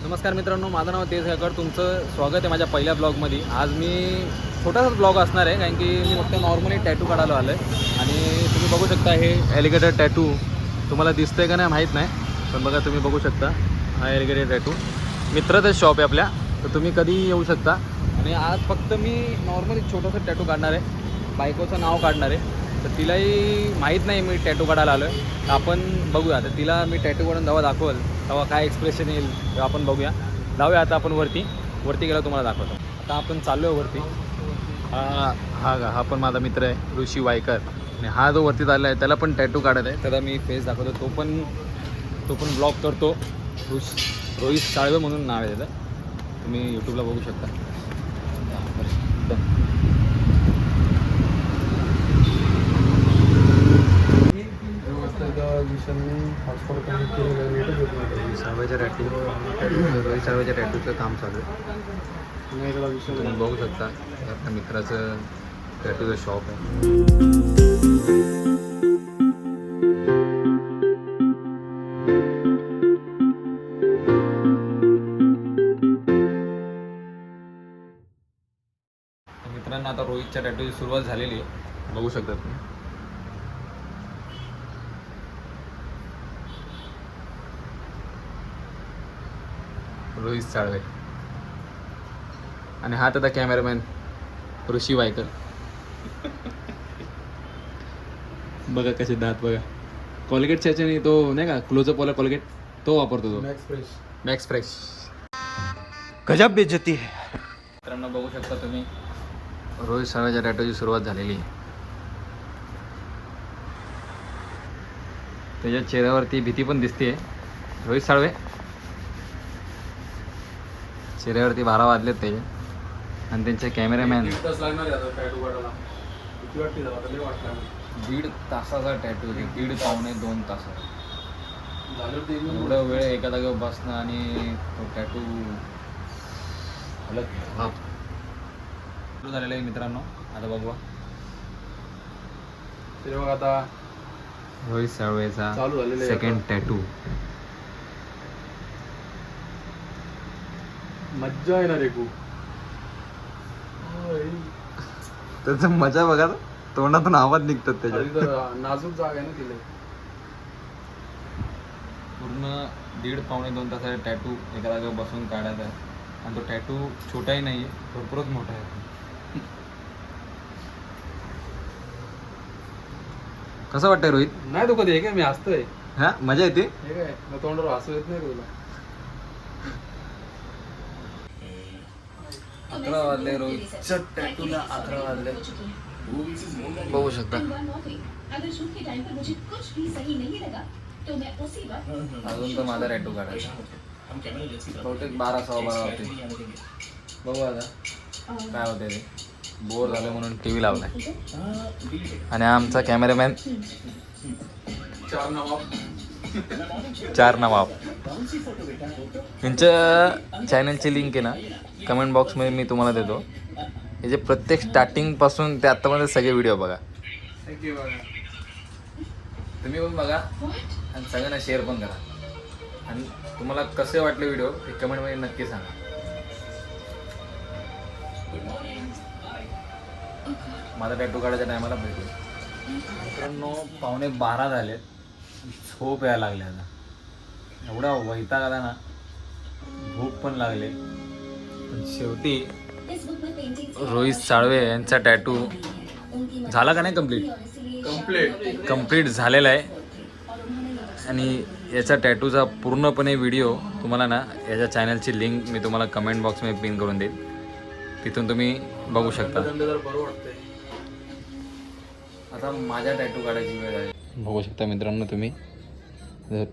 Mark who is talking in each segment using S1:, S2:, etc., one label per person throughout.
S1: नमस्कार मित्रांनो, माझं नाव तेज गायकवाड. तुमचं स्वागत आहे माझ्या पहिल्या ब्लॉगमध्ये. आज मी छोटासाच ब्लॉग असणार आहे, कारण की मी फक्त नॉर्मली टॅटू काढायला आलो आहे. आणि तुम्ही बघू शकता हे एलिगेटर टॅटू तुम्हाला दिसतंय का नाही माहीत नाही, पण बघा तुम्ही बघू शकता हा एलिगेटर टॅटू मित्राचं शॉप आहे आपल्या, तर तुम्ही कधीही येऊ शकता. आणि आज फक्त मी नॉर्मली छोटंसं टॅटू काढणार आहे, बायकोचं नाव काढणार आहे. तर तिलाही माहीत नाही मी टॅटू काढायला आलो आहे, तर आपण बघूया. तर तिला मी टॅटू काढून जेव्हा दाखवल तेव्हा काय एक्सप्रेशन येईल तेव्हा आपण बघूया. जाऊया आता आपण वरती गेला तुम्हाला दाखवतो. आता आपण चाललो आहे वरती. हा पण माझा मित्र आहे ऋषी वायकर, आणि हा जो वरती चालला आहे त्याला पण टॅटू काढत आहे. त्याला मी फेस दाखवतो, तो पण ब्लॉग करतो. रोहित साळवे म्हणून नाव आहे त्याचं, तुम्ही यूट्यूबला बघू शकता. रोहित साळवेच्या टॅटूचं काम चालू आहे. तुम्ही बघू शकता आपल्या मित्राचं टॅटूचं शॉप आहे. मित्रांनो, आता रोहितच्या टॅटूची सुरुवात झालेली आहे, बघू शकता तुम्ही. रोहित साळवे आणि हा त्याचा कॅमेरामॅन ऋषी वायकर. बघा कसे दात बघा. कोलगेटच्या ह्याच्याने तो नाही का क्लोजअप वाला कोलगेट तो वापरतो, तो मॅक्स फ्रेश. गजब बेइज्जती है. मित्रांनो बघू शकता तुम्ही रोहित साळवेच्या टॅटूची सुरुवात झालेली आहे. त्याच्या चेहऱ्यावरती भीती पण दिसते. रोहित साळवे चेहऱ्यावरती 12 वाजलेत त्याचे. आणि त्यांचे कॅमेरामॅन 1.5 तासाचा टॅटू, 1.5-2 तास एवढा वेळ एका जागेवर बसणं आणि तो टॅटू सुरू झालेला आहे मित्रांनो. आता बघू आता रोहित साळवेचा सेकंड टॅटू.
S2: मज्जा आहे ना रे खूप.
S1: त्याचं मजा बघा, तोंडातून आवाज निघतात त्याच्या.
S2: नाजूक जागा आहे ना तिला.
S1: पूर्ण 1.5-2 तासाचा टॅटू एका जागेवर बसून काढायचा आहे. आणि तो टॅटू छोटाही नाही आहे, भरपूरच मोठा आहे. कसं वाटतंय रोहित?
S2: नाही तो कधी आहे का, मी हसतोय.
S1: हा मजा येते.
S2: हे काय मग तोंडावर हसू येत नाही तुला.
S1: 11 वाजले, रोहितच्या टॅटूला 11 वाजले, बघू शकता. अजून तर माझा टॅटू काढायचा, बहुतेक 12-12 होते. बघू आता काय होते ते. बोर झालं म्हणून TV लावलाय. आणि आमचा कॅमेरामॅन चार नवाब. यांच्या चॅनलची लिंक आहे ना कमेंट बॉक्समध्ये मी तुम्हाला देतो. हे जे प्रत्येक स्टार्टिंगपासून ते आत्तामध्ये सगळे व्हिडिओ बघा. तुम्ही पण बघा आणि सगळ्यांना शेअर पण करा. आणि तुम्हाला कसे वाटले व्हिडिओ ते कमेंटमध्ये नक्की सांगा. माझा टॅटू काढायच्या टायमाला भेटू. मित्रांनो 11:15 झाले, झोप यायला लागले. आता एवढा वैताग आला ना, भूक पण लागले. पण शेवटी रोहित साळवे यांचा टॅटू झाला का नाही कम्प्लीट झालेला आहे. आणि याचा टॅटूचा पूर्णपणे व्हिडिओ तुम्हाला ना याच्या चॅनलची लिंक मी तुम्हाला कमेंट बॉक्समध्ये पिन करून देईन, तिथून तुम्ही बघू शकता. आता माझ्या टॅटू काढायची वेळ आहे. बघू शकता मित्रांनो तुम्ही,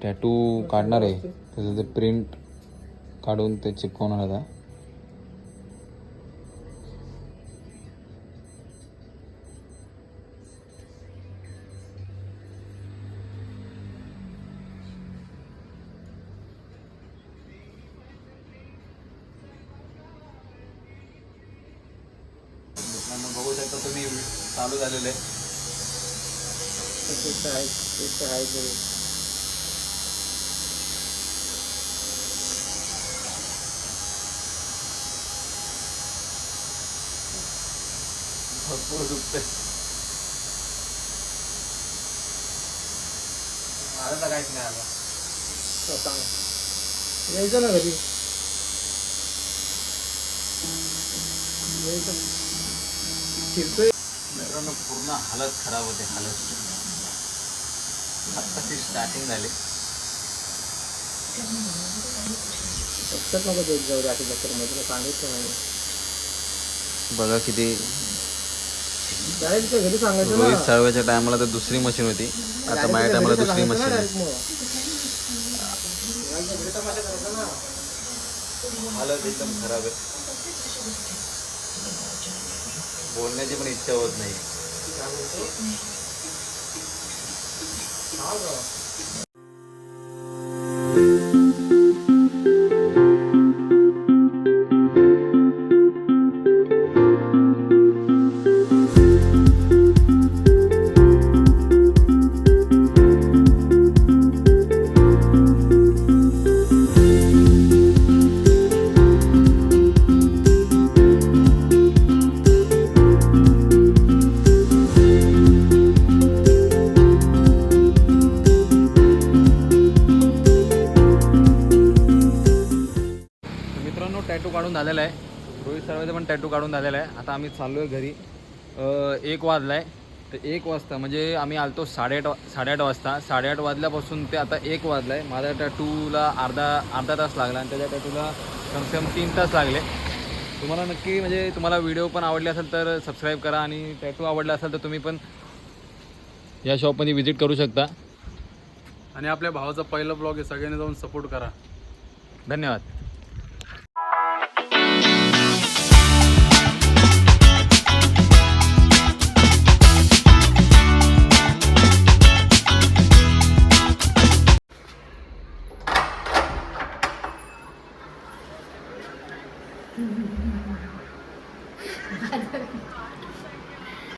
S1: टॅटू काढणार आहे त्याचं ते प्रिंट काढून ते चिपकवणार. आता बघू शकता तुम्ही चालू झालेलं आहे. भरपूर दुखतंय. आलं तर काहीच नाही आलं.
S3: यायचं ना घरी. फिरतोय
S1: मित्रांनो पूर्ण हालत खराब होते हालत. आत्ताची स्टार्टिंग झाली.
S3: लक्षात नको देत जाऊ रात्री मध्ये सांगितलं नाही.
S1: बघा किती
S3: डायरेक्ट घरी सांगायचं
S1: रोहित
S3: ना.
S1: साळवेच्या टायमाला तर दुसरी मशीन होती, आता माझ्या टायमाला दुसरी मशीन आहे. हालत एकदम खराब आहे. बोलण्याची पण इच्छा होत नाही. मित्रांनो टॅटू काढून झालेला आहे. रोहित साळवेचा पण टॅटू काढून झालेला आहे. आता आम्ही चाललो आहे घरी. 1 वाजला आहे. तर 1 वाजता म्हणजे आम्ही आलतो 8:30 वाजता. 8:30 वाजल्यापासून ते आता 1 वाजला आहे. माझ्या टॅटूला अर्धा तास लागला आणि त्याच्या टॅटूला कमसे कम 3 तास लागले. तुम्हाला नक्की म्हणजे तुम्हाला व्हिडिओ पण आवडले असेल तर सबस्क्राईब करा आणि टॅटू आवडला असेल तर तुम्ही पण या शॉपमध्ये व्हिजिट करू शकता.
S2: आणि आपल्या भावाचा पहिला ब्लॉग आहे, सगळ्यांनी जाऊन सपोर्ट करा.
S1: धन्यवाद.